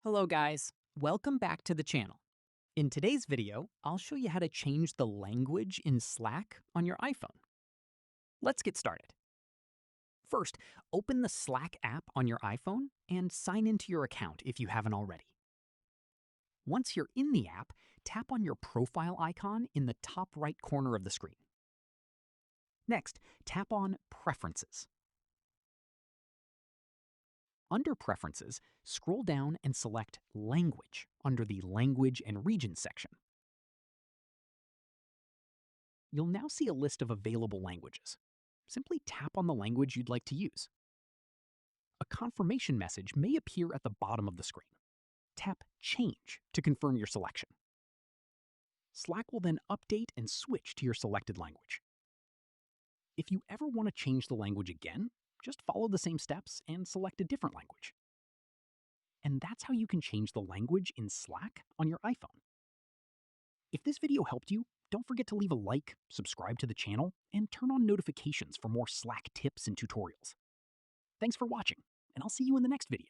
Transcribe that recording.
Hello guys, welcome back to the channel. In today's video, I'll show you how to change the language in Slack on your iPhone. Let's get started. First, open the Slack app on your iPhone and sign into your account if you haven't already. Once you're in the app, tap on your profile icon in the top right corner of the screen. Next, tap on Preferences. Under Preferences, scroll down and select Language under the Language and Region section. You'll now see a list of available languages. Simply tap on the language you'd like to use. A confirmation message may appear at the bottom of the screen. Tap Change to confirm your selection. Slack will then update and switch to your selected language. If you ever want to change the language again, just follow the same steps and select a different language. And that's how you can change the language in Slack on your iPhone. If this video helped you, don't forget to leave a like, subscribe to the channel, and turn on notifications for more Slack tips and tutorials. Thanks for watching, and I'll see you in the next video.